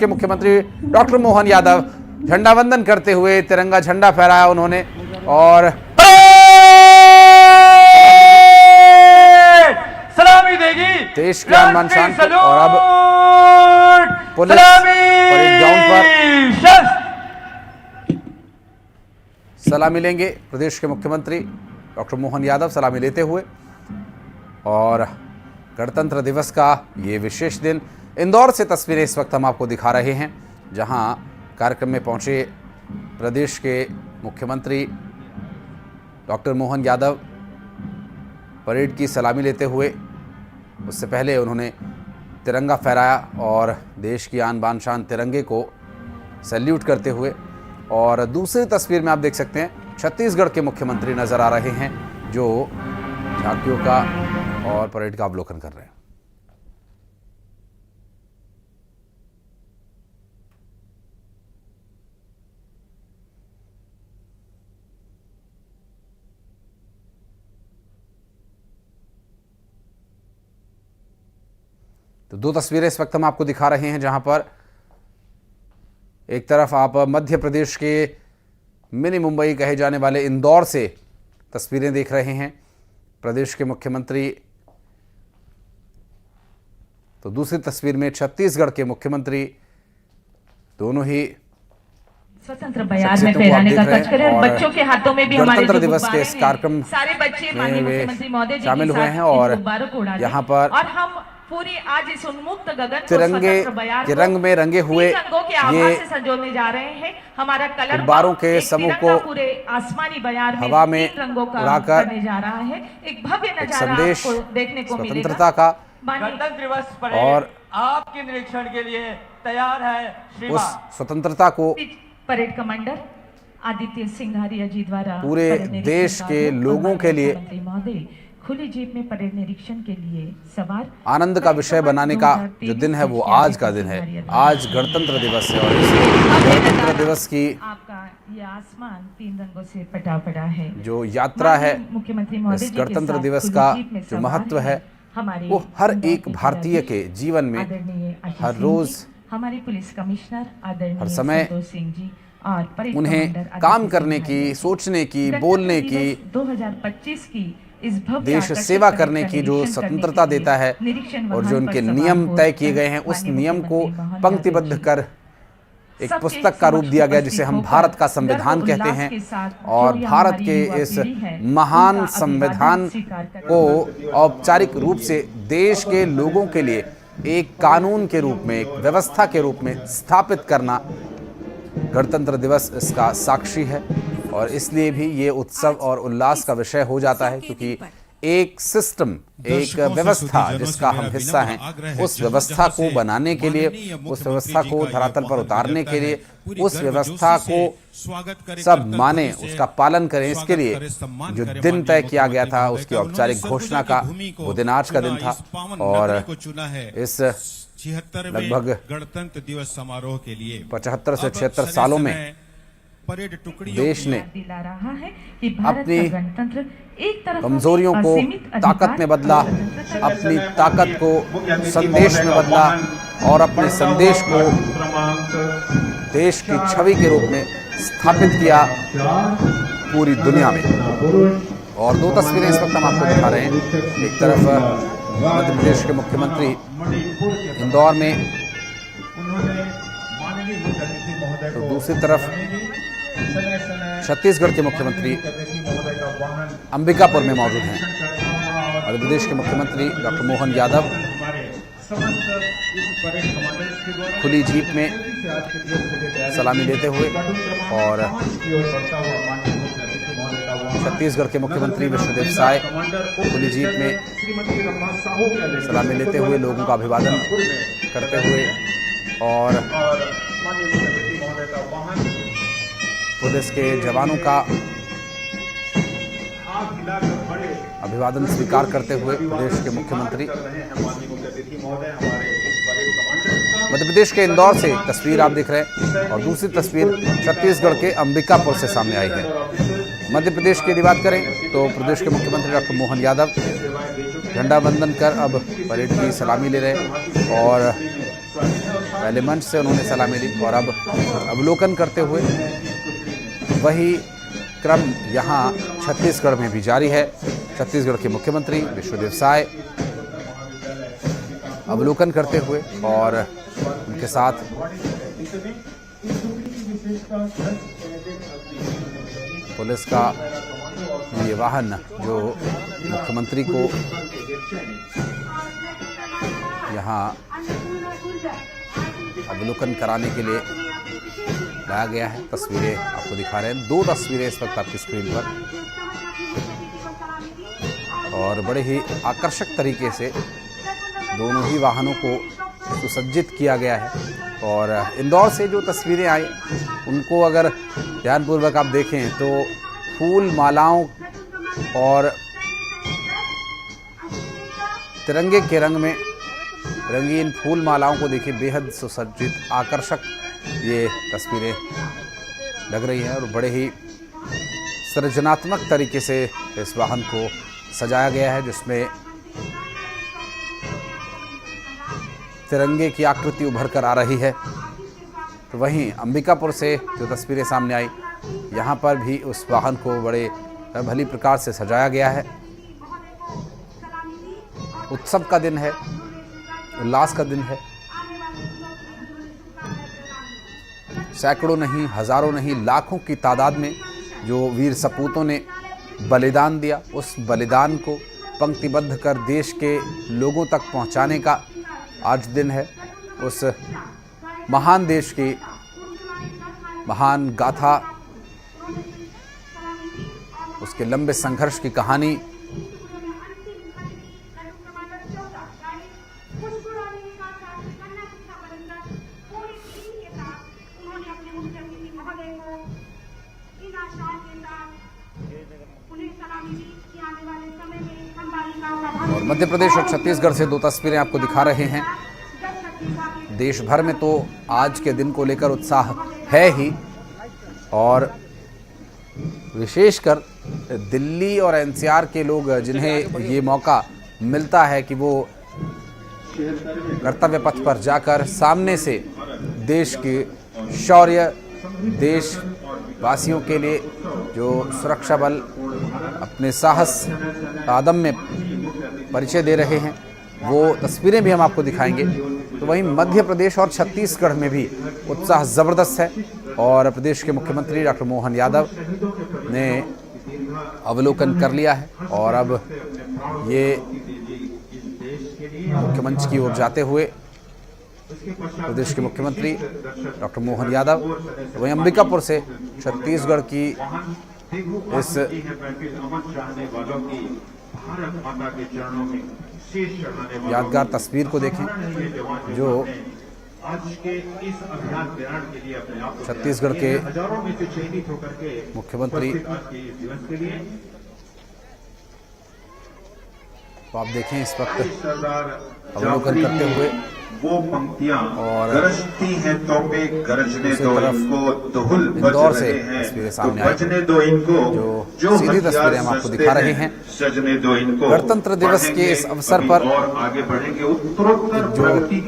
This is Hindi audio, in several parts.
के मुख्यमंत्री डॉक्टर मोहन यादव झंडा वंदन करते हुए तिरंगा झंडा फहराया उन्होंने और सलामी देगी देश के आन बान शान को। और अब पुलिस परेड ग्राउंड पर सलामी लेंगे प्रदेश के मुख्यमंत्री डॉक्टर मोहन यादव सलामी लेते हुए। और गणतंत्र दिवस का ये विशेष दिन, इंदौर से तस्वीरें इस वक्त हम आपको दिखा रहे हैं, जहां कार्यक्रम में पहुंचे प्रदेश के मुख्यमंत्री डॉक्टर मोहन यादव परेड की सलामी लेते हुए। उससे पहले उन्होंने तिरंगा फहराया और देश की आन बान शान तिरंगे को सैल्यूट करते हुए। और दूसरी तस्वीर में आप देख सकते हैं छत्तीसगढ़ के मुख्यमंत्री नजर आ रहे हैं, जो झांकियों का और परेड का अवलोकन कर रहे हैं। तो दो तस्वीरें इस वक्त हम आपको दिखा रहे हैं, जहां पर एक तरफ आप मध्य प्रदेश के मिनी मुंबई कहे जाने वाले इंदौर से तस्वीरें देख रहे हैं प्रदेश के मुख्यमंत्री, तो दूसरी तस्वीर में छत्तीसगढ़ के मुख्यमंत्री दोनों ही स्वतंत्र बयान में फहराने का कच करें। बच्चों के हाथों में भी हमारे गणतंत्र दिवस के इस कार्यक्रम सारे बच्चे माननीय मुख्यमंत्री महोदय जी शामिल हुए हैं और यहाँ पर और हम पूरी आज इस उन्मुक्त गगन तिरंगे के रंग में रंगे हुए ये संजोने जा रहे हैं। हमारा कलर गुब्बारों के समूह को पूरे आसमानी बयार में हवा में रंगों का उड़ाकर करने जा रहा है। एक भव्य नजारा संदेश आपको देखने को मिलेगा। स्वतंत्रता का गणतंत्र दिवस परेड और आपके निरीक्षण के लिए तैयार है श्रीमान। उस स्वतंत्रता को परेड कमांडर आदित्य सिंघारिया जी द्वारा पूरे देश के लोगों के लिए महोदय खुली जीप में परेड निरीक्षण के लिए सवार आनंद का विषय बनाने का जो दिन है वो आज का दिन है। आज गणतंत्र दिवस है और इस गणतंत्र दिवस की आपका ये आसमान 3 रंगों से पटा पड़ा है। जो यात्रा है, मुख्यमंत्री महोदय इस गणतंत्र दिवस का जो महत्व है वो हर एक भारतीय के जीवन में हर रोज, हमारे पुलिस कमिश्नर आदरणीय हर समय संतोष सिंह जी और उन्हें काम करने की, सोचने की, बोलने की, 2025 की इस भव्य देश सेवा करने की जो स्वतंत्रता देता है और जो उनके नियम तय किए गए हैं, उस नियम को पंक्तिबद्ध कर एक पुस्तक का रूप दिया गया जिसे हम भारत का संविधान कहते हैं। और भारत के इस महान संविधान को औपचारिक रूप से देश के लोगों के लिए एक कानून के रूप में, एक व्यवस्था के रूप में स्थापित करना गणतंत्र दिवस इसका साक्षी है। और इसलिए भी ये उत्सव और उल्लास का विषय हो जाता है, क्योंकि एक सिस्टम, एक व्यवस्था जिसका हम हिस्सा हैं, उस व्यवस्था को बनाने के लिए, उस व्यवस्था को धरातल पर उतारने के लिए, उस व्यवस्था को सब माने, उसका पालन करें, इसके लिए जो दिन तय किया गया था उसकी औपचारिक घोषणा का वो दिन आज का दिन था। और इस लगभग गणतंत्र दिवस समारोह के लिए 75 से 76 सालों में परेड टुकड़ी देश ने दिला रहा है कि भारत का गणतंत्र एक तरफ कमजोरियों को ताकत में बदला, अपनी ताकत को संदेश में बदला और अपने संदेश को देश की छवि के रूप में स्थापित किया पूरी दुनिया में। और दो तस्वीरें इस वक्त हम आपको दिखा रहे हैं। एक तरफ मध्य प्रदेश के मुख्यमंत्री इंदौर में, तो दूसरी तरफ छत्तीसगढ़ के मुख्यमंत्री अंबिकापुर में मौजूद हैं। मध्य प्रदेश के मुख्यमंत्री डॉक्टर मोहन यादव खुली जीप में सलामी लेते हुए और छत्तीसगढ़ के मुख्यमंत्री विष्णुदेव साय खुली जीप में सलामी लेते हुए लोगों का अभिवादन करते हुए और पुलिस के जवानों का अभिवादन स्वीकार करते हुए प्रदेश के मुख्यमंत्री। मध्य प्रदेश के इंदौर से तस्वीर आप दिख रहे हैं और दूसरी तस्वीर छत्तीसगढ़ के अंबिकापुर से सामने आई है। मध्य प्रदेश की यदि बात करें तो प्रदेश के मुख्यमंत्री डॉक्टर मोहन यादव झंडा वंदन कर अब परेड की सलामी ले रहे और पहले मंच से उन्होंने सलामी ली और अब अवलोकन करते हुए वही क्रम यहाँ छत्तीसगढ़ में भी जारी है। छत्तीसगढ़ के मुख्यमंत्री विष्णुदेव साय अवलोकन करते हुए और उनके साथ पुलिस का ये वाहन जो मुख्यमंत्री को यहाँ अवलोकन कराने के लिए लाया गया है। तस्वीरें आपको दिखा रहे हैं, 2 तस्वीरें इस वक्त आपकी स्क्रीन पर, और बड़े ही आकर्षक तरीके से दोनों ही वाहनों को सुसज्जित किया गया है। और इंदौर से जो तस्वीरें आई उनको अगर ध्यानपूर्वक आप देखें तो फूल मालाओं और तिरंगे के रंग में रंगीन फूल मालाओं को देखिए, बेहद सुसज्जित आकर्षक ये तस्वीरें लग रही हैं और बड़े ही सृजनात्मक तरीके से इस वाहन को सजाया गया है, जिसमें तिरंगे की आकृति उभर कर आ रही है। तो वहीं अंबिकापुर से जो तस्वीरें सामने आई, यहाँ पर भी उस वाहन को बड़े भली प्रकार से सजाया गया है। उत्सव का दिन है, उल्लास का दिन है। सैकड़ों नहीं, हजारों नहीं, लाखों की तादाद में जो वीर सपूतों ने बलिदान दिया, उस बलिदान को पंक्तिबद्ध कर देश के लोगों तक पहुंचाने का आज दिन है। उस महान देश की महान गाथा, उसके लंबे संघर्ष की कहानी और मध्य प्रदेश और छत्तीसगढ़ से 2 तस्वीरें आपको दिखा रहे हैं। देश भर में तो आज के दिन को लेकर उत्साह है ही, और विशेषकर दिल्ली और एनसीआर के लोग जिन्हें ये मौका मिलता है कि वो कर्तव्य पथ पर जाकर सामने से देश के शौर्य, देशवासियों के लिए जो सुरक्षा बल अपने साहस अदम्य परिचय दे रहे हैं, वो तस्वीरें भी हम आपको दिखाएंगे। तो वहीं मध्य प्रदेश और छत्तीसगढ़ में भी उत्साह ज़बरदस्त है और प्रदेश के मुख्यमंत्री डॉक्टर मोहन यादव ने अवलोकन कर लिया है और अब ये मुख्य मंच की ओर जाते हुए प्रदेश के मुख्यमंत्री डॉक्टर मोहन यादव वहीं अंबिकापुर से छत्तीसगढ़ की इस यादगार तस्वीर को देखें जो छत्तीसगढ़ के मुख्यमंत्री, तो आप देखें इस वक्त अवलोकन करते हुए वो पंक्तियां और गरजती हैं तोपे गरजने दो इनको दुहुल इंदौर से तस्वीरें सामने आई, बजने दो इनको जो सीधी तस्वीरें हम आपको दिखा रहे हैं। सजने दो इनको गणतंत्र दिवस के इस अवसर पर और आगे बढ़ेंगे उत्तरोत्तर जो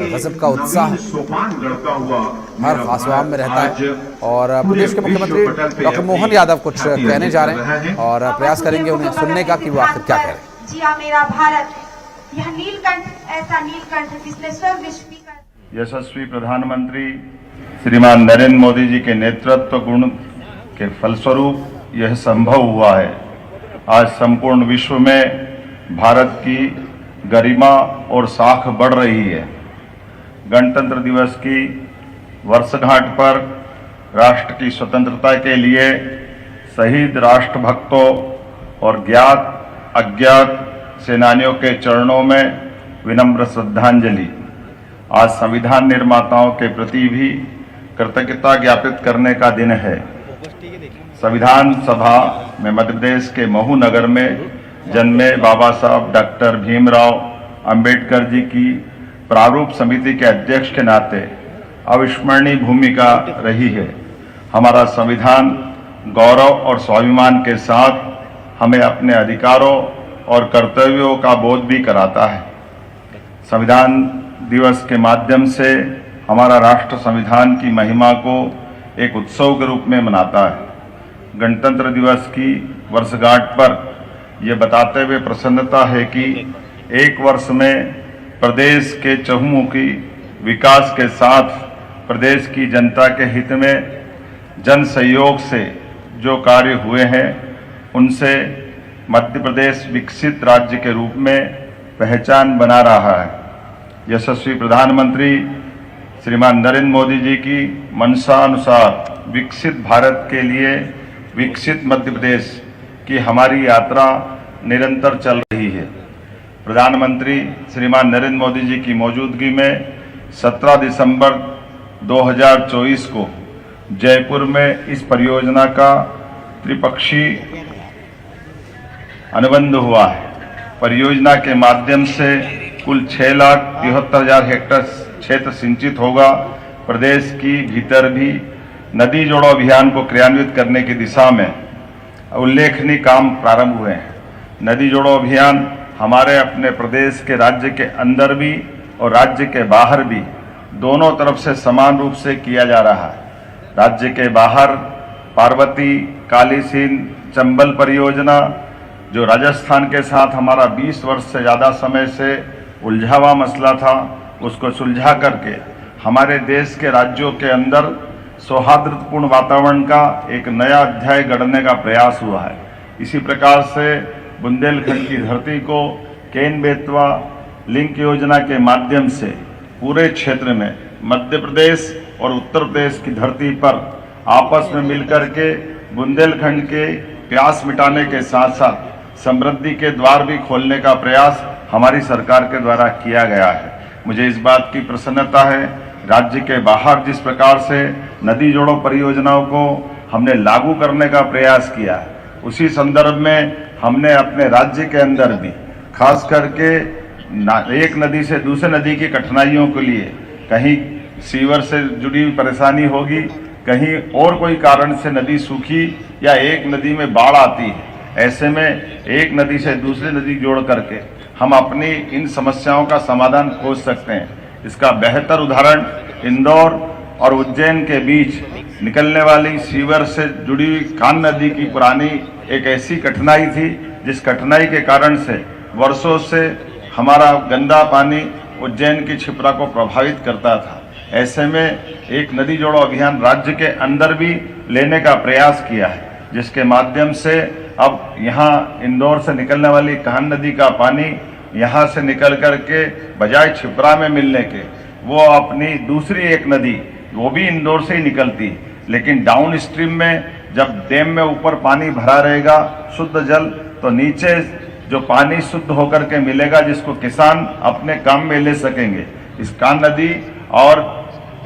गजब का उत्साह सोपान गढ़ता हुआ हर खासवाम में रहता है और प्रदेश के मुख्यमंत्री डॉक्टर मोहन यादव कुछ कहने जा रहे हैं और प्रयास करेंगे उन्हें सुनने का कि वो आखिर क्या कह रहे हैं। जिया मेरा भारत, यह नीलकंठ ऐसा नीलकंठ जिसने स्वर्ग विश्व कर। यशस्वी प्रधानमंत्री श्रीमान नरेंद्र मोदी जी के नेतृत्व गुण के फलस्वरूप यह संभव हुआ है। आज संपूर्ण विश्व में भारत की गरिमा और साख बढ़ रही है। गणतंत्र दिवस की वर्षगांठ पर राष्ट्र की स्वतंत्रता के लिए शहीद राष्ट्रभक्तों और ज्ञात अज्ञात सेनानियों के चरणों में विनम्र श्रद्धांजलि। आज संविधान निर्माताओं के प्रति भी कृतज्ञता ज्ञापित करने का दिन है। संविधान सभा में मध्य प्रदेश के महू नगर में जन्मे बाबा साहब डॉक्टर भीमराव अंबेडकर जी की प्रारूप समिति के अध्यक्ष के नाते अविस्मरणीय भूमिका रही है। हमारा संविधान गौरव और स्वाभिमान के साथ हमें अपने अधिकारों और कर्तव्यों का बोध भी कराता है। संविधान दिवस के माध्यम से हमारा राष्ट्र संविधान की महिमा को एक उत्सव के रूप में मनाता है। गणतंत्र दिवस की वर्षगांठ पर यह बताते हुए प्रसन्नता है कि एक वर्ष में प्रदेश के चहुमुखी विकास के साथ प्रदेश की जनता के हित में जन सहयोग से जो कार्य हुए हैं उनसे मध्य प्रदेश विकसित राज्य के रूप में पहचान बना रहा है। यशस्वी प्रधानमंत्री श्रीमान नरेंद्र मोदी जी की मंशा अनुसार विकसित भारत के लिए विकसित मध्य प्रदेश की हमारी यात्रा निरंतर चल रही है। प्रधानमंत्री श्रीमान नरेंद्र मोदी जी की मौजूदगी में 17 दिसंबर 2024 को जयपुर में इस परियोजना का त्रिपक्षीय अनुबंध हुआ है। परियोजना के माध्यम से कुल 6,73,000 हेक्टेयर क्षेत्र सिंचित होगा। प्रदेश की भीतर भी नदी जोड़ो अभियान को क्रियान्वित करने की दिशा में उल्लेखनीय काम प्रारंभ हुए हैं। नदी जोड़ो अभियान हमारे अपने प्रदेश के राज्य के अंदर भी और राज्य के बाहर भी दोनों तरफ से समान रूप से किया जा रहा है। राज्य के बाहर पार्वती, काली सिंध, चंबल परियोजना जो राजस्थान के साथ हमारा 20 वर्ष से ज़्यादा समय से उलझा हुआ मसला था, उसको सुलझा करके हमारे देश के राज्यों के अंदर सौहार्दपूर्ण वातावरण का एक नया अध्याय गढ़ने का प्रयास हुआ है। इसी प्रकार से बुंदेलखंड की धरती को केन बेतवा लिंक योजना के माध्यम से पूरे क्षेत्र में मध्य प्रदेश और उत्तर प्रदेश की धरती पर आपस में मिलकर के बुंदेलखंड के प्यास मिटाने के साथ साथ समृद्धि के द्वार भी खोलने का प्रयास हमारी सरकार के द्वारा किया गया है। मुझे इस बात की प्रसन्नता है, राज्य के बाहर जिस प्रकार से नदी जोड़ो परियोजनाओं को हमने लागू करने का प्रयास किया है, उसी संदर्भ में हमने अपने राज्य के अंदर भी खास करके एक नदी से दूसरे नदी की कठिनाइयों के लिए कहीं सीवर से जुड़ी हुई परेशानी होगी, कहीं और कोई कारण से नदी सूखी या एक नदी में बाढ़ आती है, ऐसे में एक नदी से दूसरी नदी जोड़ करके हम अपनी इन समस्याओं का समाधान खोज सकते हैं। इसका बेहतर उदाहरण इंदौर और उज्जैन के बीच निकलने वाली सीवर से जुड़ी हुई कान नदी की पुरानी एक ऐसी कठिनाई थी जिस कठिनाई के कारण से वर्षों से हमारा गंदा पानी उज्जैन की क्षिप्रा को प्रभावित करता था। ऐसे में एक नदी जोड़ो अभियान राज्य के अंदर भी लेने का प्रयास किया है, जिसके माध्यम से अब यहाँ इंदौर से निकलने वाली कान नदी का पानी यहाँ से निकल करके बजाय क्षिप्रा में मिलने के वो अपनी दूसरी एक नदी वो भी इंदौर से ही निकलती, लेकिन डाउन स्ट्रीम में जब डैम में ऊपर पानी भरा रहेगा शुद्ध जल, तो नीचे जो पानी शुद्ध होकर के मिलेगा जिसको किसान अपने काम में ले सकेंगे। इस कान नदी और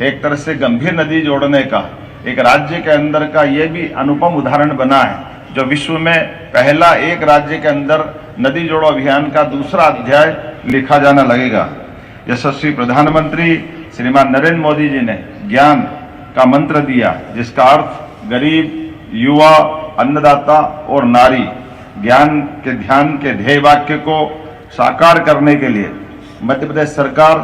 एक तरह से गंभीर नदी जोड़ने का एक राज्य के अंदर का ये भी अनुपम उदाहरण बना है, जो विश्व में पहला एक राज्य के अंदर नदी जोड़ो अभियान का दूसरा अध्याय लिखा जाना लगेगा। यशस्वी प्रधानमंत्री श्रीमान नरेंद्र मोदी जी ने ज्ञान का मंत्र दिया, जिसका अर्थ गरीब, युवा, अन्नदाता और नारी ज्ञान के ध्यान के ध्येय वाक्य को साकार करने के लिए मध्य प्रदेश सरकार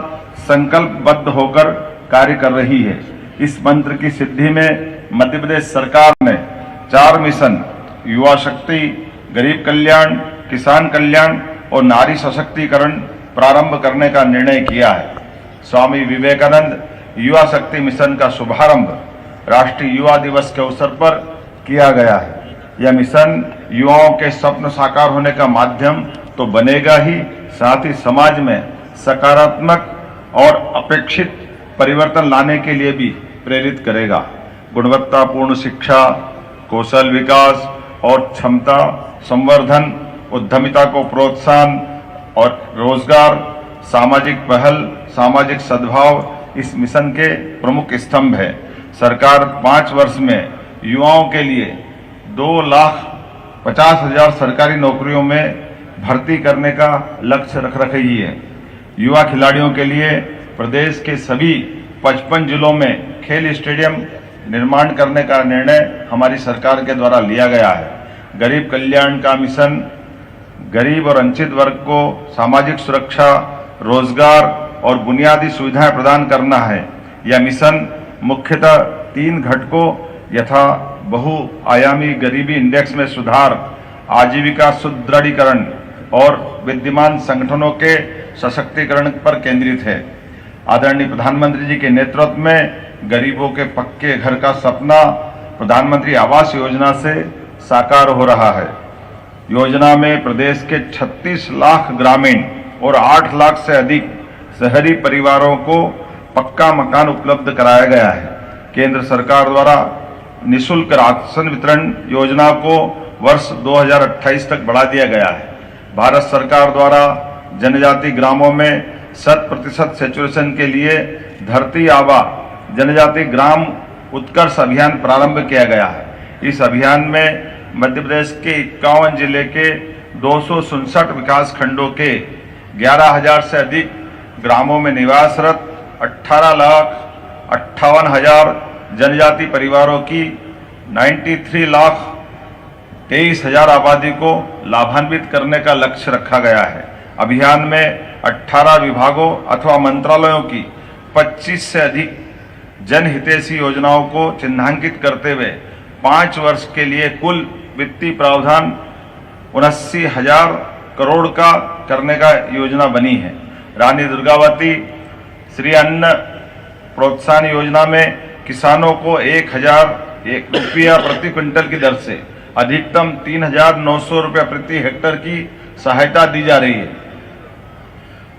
संकल्पबद्ध होकर कार्य कर रही है। इस मंत्र की सिद्धि में मध्य प्रदेश सरकार ने 4 मिशन युवा शक्ति, गरीब कल्याण, किसान कल्याण और नारी सशक्तिकरण प्रारंभ करने का निर्णय किया है। स्वामी विवेकानंद युवा शक्ति मिशन का शुभारंभ राष्ट्रीय युवा दिवस के अवसर पर किया गया है। यह मिशन युवाओं के स्वप्न साकार होने का माध्यम तो बनेगा ही, साथ ही समाज में सकारात्मक और अपेक्षित परिवर्तन लाने के लिए भी प्रेरित करेगा। गुणवत्तापूर्ण शिक्षा, कौशल विकास और क्षमता संवर्धन, उद्यमिता को प्रोत्साहन और रोजगार, सामाजिक पहल, सामाजिक सद्भाव इस मिशन के प्रमुख स्तंभ है। सरकार 5 वर्ष में युवाओं के लिए 2,50,000 सरकारी नौकरियों में भर्ती करने का लक्ष्य रख रही है। युवा खिलाड़ियों के लिए प्रदेश के सभी 55 जिलों में खेल स्टेडियम निर्माण करने का निर्णय हमारी सरकार के द्वारा लिया गया है। गरीब कल्याण का मिशन गरीब और वंचित वर्ग को सामाजिक सुरक्षा, रोजगार और बुनियादी सुविधाएं प्रदान करना है। यह मिशन मुख्यतः 3 घटकों यथा बहुआयामी गरीबी इंडेक्स में सुधार, आजीविका सुदृढ़ीकरण और विद्यमान संगठनों के सशक्तिकरण पर केंद्रित है। आदरणीय प्रधानमंत्री जी के नेतृत्व में गरीबों के पक्के घर का सपना प्रधानमंत्री आवास योजना से साकार हो रहा है। योजना में प्रदेश के 36 लाख ग्रामीण और 8 लाख से अधिक शहरी परिवारों को पक्का मकान उपलब्ध कराया गया है। केंद्र सरकार द्वारा निःशुल्क राशन वितरण योजना को वर्ष 2028 तक बढ़ा दिया गया है। भारत सरकार द्वारा जनजाति ग्रामों में 100% सैचुरेशन के लिए धरती आबा जनजाति ग्राम उत्कर्ष अभियान प्रारंभ किया गया है। इस अभियान में मध्य प्रदेश के 51 जिले के 267 विकास खंडों के 11,000 से अधिक ग्रामों में निवासरत 18,58,000 जनजाति परिवारों की 93,23,000 आबादी को लाभान्वित करने का लक्ष्य रखा गया है। अभियान में 18 विभागों अथवा मंत्रालयों की 25 से अधिक जनहितैषी योजनाओं को चिन्हांकित करते हुए 5 वर्ष के लिए कुल वित्तीय प्रावधान 79,000 करोड़ का करने का योजना बनी है। रानी दुर्गावती श्री अन्न प्रोत्साहन योजना में किसानों को 1,001 रुपया प्रति क्विंटल की दर से अधिकतम 3,900 रुपया प्रति हेक्टर की सहायता दी जा रही है।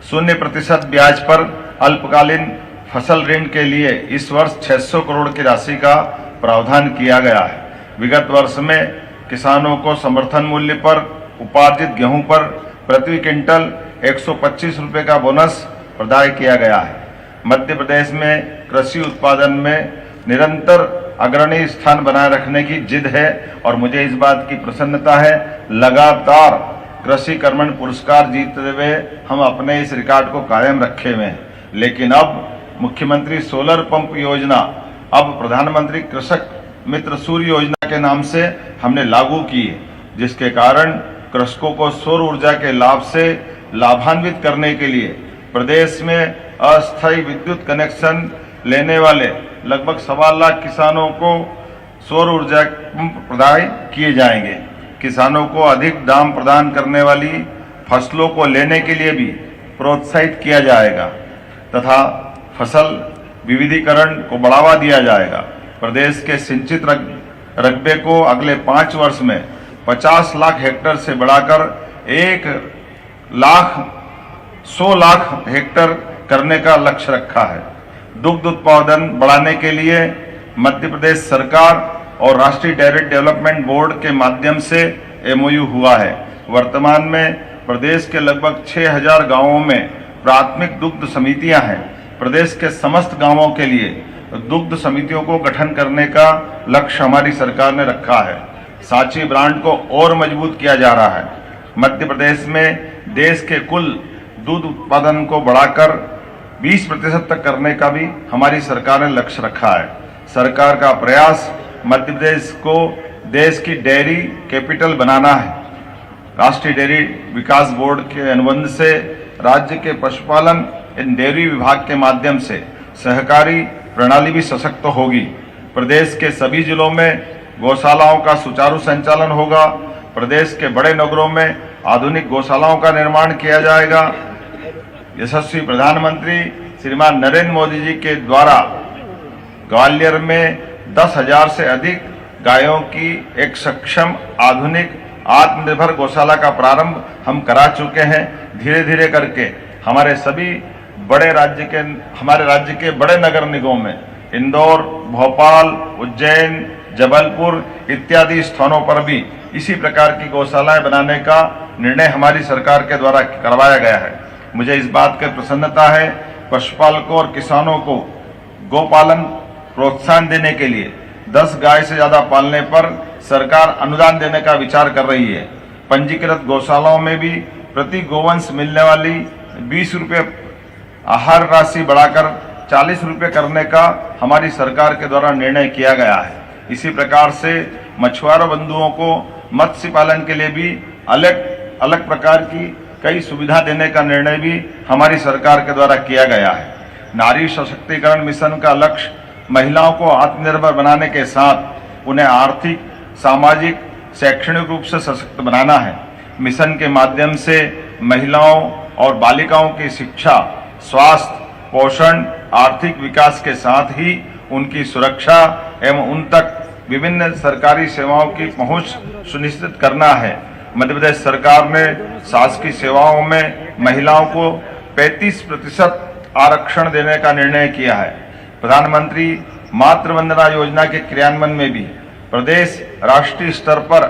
0% ब्याज पर अल्पकालीन फसल ऋण के लिए इस वर्ष 600 करोड़ की राशि का प्रावधान किया गया है। विगत वर्ष में किसानों को समर्थन मूल्य पर उपार्जित गेहूं पर प्रति क्विंटल 125 रुपये का बोनस प्रदान किया गया है। मध्य प्रदेश में कृषि उत्पादन में निरंतर अग्रणी स्थान बनाए रखने की जिद है और मुझे इस बात की प्रसन्नता है, लगातार कृषि कर्मण पुरस्कार जीतते हुए हम अपने इस रिकॉर्ड को कायम रखे हुए हैं। लेकिन अब मुख्यमंत्री सोलर पंप योजना अब प्रधानमंत्री कृषक मित्र सूर्य योजना के नाम से हमने लागू की है, जिसके कारण कृषकों को सौर ऊर्जा के लाभ से लाभान्वित करने के लिए प्रदेश में अस्थायी विद्युत कनेक्शन लेने वाले लगभग 1.25 लाख किसानों को सौर ऊर्जा पंप प्रदान किए जाएंगे। किसानों को अधिक दाम प्रदान करने वाली फसलों को लेने के लिए भी प्रोत्साहित किया जाएगा तथा फसल विविधीकरण को बढ़ावा दिया जाएगा। प्रदेश के सिंचित रकबे को अगले 5 वर्ष में 50 लाख हेक्टर से बढ़ाकर 100 लाख हेक्टर करने का लक्ष्य रखा है। दुग्ध उत्पादन बढ़ाने के लिए मध्य प्रदेश सरकार और राष्ट्रीय डेयरी डेवलपमेंट बोर्ड के माध्यम से MOU हुआ है। वर्तमान में प्रदेश के लगभग 6,000 गांवों में प्राथमिक दुग्ध समितियां हैं। प्रदेश के समस्त गांवों के लिए दुग्ध समितियों को गठन करने का लक्ष्य हमारी सरकार ने रखा है। सांची ब्रांड को और मजबूत किया जा रहा है। मध्य प्रदेश में देश के कुल दूध उत्पादन को बढ़ाकर 20% तक करने का भी हमारी सरकार ने लक्ष्य रखा है। सरकार का प्रयास मध्य प्रदेश को देश की डेयरी कैपिटल बनाना है। राष्ट्रीय डेयरी विकास बोर्ड के अनुबंध से राज्य के पशुपालन एवं डेयरी विभाग के माध्यम से सहकारी प्रणाली भी सशक्त होगी। प्रदेश के सभी जिलों में गौशालाओं का सुचारू संचालन होगा। प्रदेश के बड़े नगरों में आधुनिक गौशालाओं का निर्माण किया जाएगा। यशस्वी प्रधानमंत्री श्रीमान नरेंद्र मोदी जी के द्वारा ग्वालियर में 10,000 से अधिक गायों की एक सक्षम आधुनिक आत्मनिर्भर गौशाला का प्रारंभ हम करा चुके हैं। धीरे धीरे करके हमारे राज्य के बड़े नगर निगमों में इंदौर, भोपाल, उज्जैन, जबलपुर इत्यादि स्थानों पर भी इसी प्रकार की गौशालाएं बनाने का निर्णय हमारी सरकार के द्वारा करवाया गया है। मुझे इस बात की प्रसन्नता है, पशुपालकों और किसानों को गौपालन प्रोत्साहन देने के लिए 10 गाय से ज्यादा पालने पर सरकार अनुदान देने का विचार कर रही है। पंजीकृत गौशालाओं में भी प्रति गोवंश मिलने वाली 20 रुपये आहार राशि बढ़ाकर 40 रुपये करने का हमारी सरकार के द्वारा निर्णय किया गया है। इसी प्रकार से मछुआरा बंधुओं को मत्स्य पालन के लिए भी अलग अलग प्रकार की कई सुविधा देने का निर्णय भी हमारी सरकार के द्वारा किया गया है। नारी सशक्तिकरण मिशन का लक्ष्य महिलाओं को आत्मनिर्भर बनाने के साथ उन्हें आर्थिक, सामाजिक, शैक्षणिक रूप से सशक्त बनाना है। मिशन के माध्यम से महिलाओं और बालिकाओं की शिक्षा, स्वास्थ्य, पोषण, आर्थिक विकास के साथ ही उनकी सुरक्षा एवं उन तक विभिन्न सरकारी सेवाओं की पहुंच सुनिश्चित करना है। मध्य प्रदेश सरकार ने शासकीय सेवाओं में महिलाओं को 35% आरक्षण देने का निर्णय किया है। प्रधानमंत्री मातृ वंदना योजना के क्रियान्वयन में भी प्रदेश राष्ट्रीय स्तर पर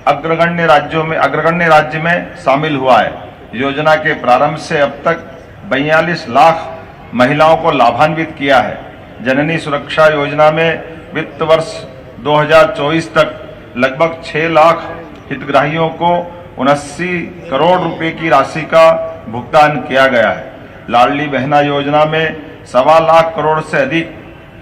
अग्रगण्य राज्य में शामिल हुआ है। योजना के प्रारंभ से अब तक 42 लाख महिलाओं को लाभान्वित किया है। जननी सुरक्षा योजना में वित्त वर्ष 2024 तक लगभग 6 लाख हितग्राहियों को 79 करोड़ रुपए की राशि का भुगतान किया गया है। लाडली बहना योजना में 1.25 लाख करोड़ से अधिक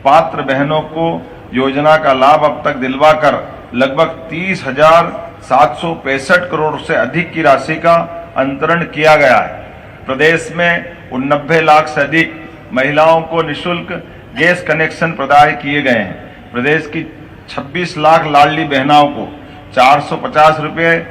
पात्र बहनों को योजना का लाभ अब तक दिलवाकर लगभग 30,765 करोड़ से अधिक की राशि का अंतरण किया गया है। प्रदेश में 89 लाख से अधिक महिलाओं को निःशुल्क गैस कनेक्शन प्रदान किए गए हैं। प्रदेश की 26 लाख लाडली बहनाओं को 450 रुपये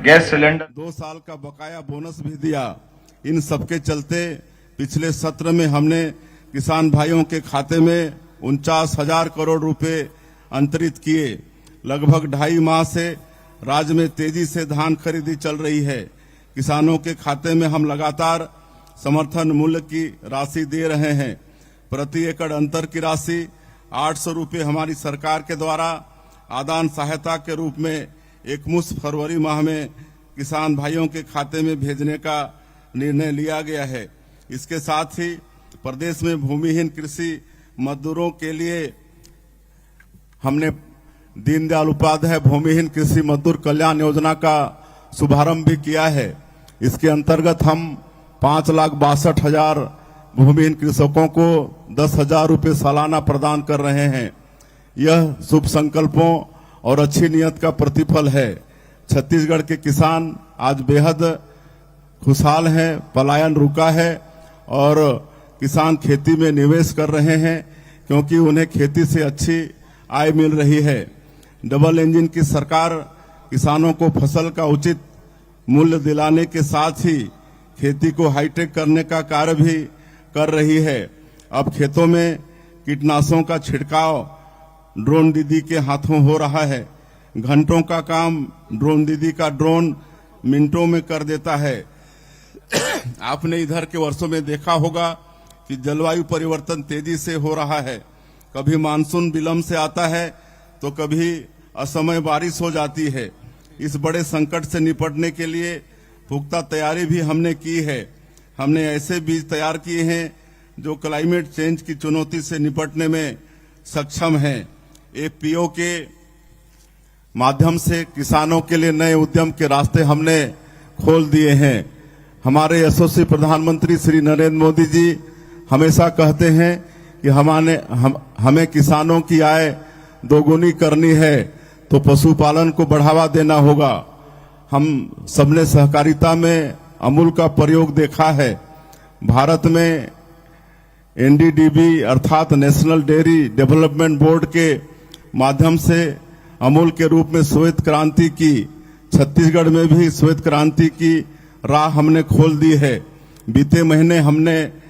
गैस सिलेंडर 2 साल का बकाया बोनस भी दिया। इन सबके चलते पिछले सत्र में हमने किसान भाइयों के खाते में 49,000 करोड़ रुपए अंतरित किए। लगभग 2.5 माह से राज्य में तेजी से धान खरीदी चल रही है। किसानों के खाते में हम लगातार समर्थन मूल्य की राशि दे रहे हैं। प्रति एकड़ अंतर की राशि 800 रुपये हमारी सरकार के द्वारा आदान सहायता के रूप में एकमुश्त फरवरी माह में किसान भाइयों के खाते में भेजने का निर्णय लिया गया है। इसके साथ ही प्रदेश में भूमिहीन कृषि मजदूरों के लिए हमने दीनदयाल उपाध्याय भूमिहीन कृषि मजदूर कल्याण योजना का शुभारंभ भी किया है। इसके अंतर्गत हम 5,62,000 भूमिहीन कृषकों को 10,000 रुपये सालाना प्रदान कर रहे हैं। यह शुभ संकल्पों और अच्छी नियत का प्रतिफल है। छत्तीसगढ़ के किसान आज बेहद खुशहाल हैं, पलायन रुका है और किसान खेती में निवेश कर रहे हैं क्योंकि उन्हें खेती से अच्छी आय मिल रही है। डबल इंजन की सरकार किसानों को फसल का उचित मूल्य दिलाने के साथ ही खेती को हाईटेक करने का कार्य भी कर रही है। अब खेतों में कीटनाशकों का छिड़काव ड्रोन दीदी के हाथों हो रहा है। घंटों का काम ड्रोन दीदी का ड्रोन मिनटों में कर देता है। आपने इधर के वर्षों में देखा होगा कि जलवायु परिवर्तन तेजी से हो रहा है। कभी मानसून विलंब से आता है तो कभी असमय बारिश हो जाती है। इस बड़े संकट से निपटने के लिए पुख्ता तैयारी भी हमने की है। हमने ऐसे बीज तैयार किए हैं जो क्लाइमेट चेंज की चुनौती से निपटने में सक्षम हैं। एपीओ के माध्यम से किसानों के लिए नए उद्यम के रास्ते हमने खोल दिए हैं। हमारे यशस्वी प्रधानमंत्री श्री नरेंद्र मोदी जी हमेशा कहते हैं कि हमें किसानों की आय दोगुनी करनी है तो पशुपालन को बढ़ावा देना होगा। हम सबने सहकारिता में अमूल का प्रयोग देखा है। भारत में एनडीडीबी अर्थात नेशनल डेयरी डेवलपमेंट बोर्ड के माध्यम से अमूल के रूप में श्वेत क्रांति की, छत्तीसगढ़ में भी श्वेत क्रांति की राह हमने खोल दी है। बीते महीने हमने